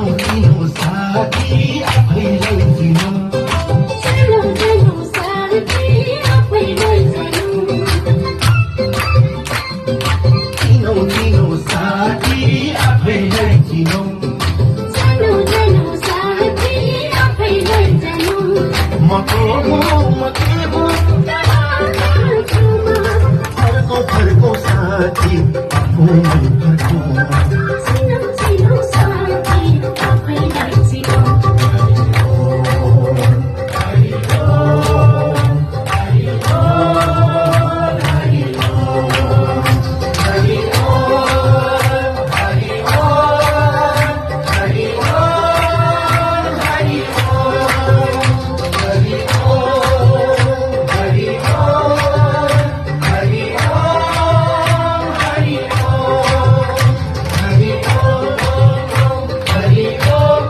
चिनौ साथी आफैलाई चिनौ चलो साथी आफैलाई जानु चिनौ साथी आफैलाई चिनौ चलो साथी आफैलाई जानु म के हो फर्को साथी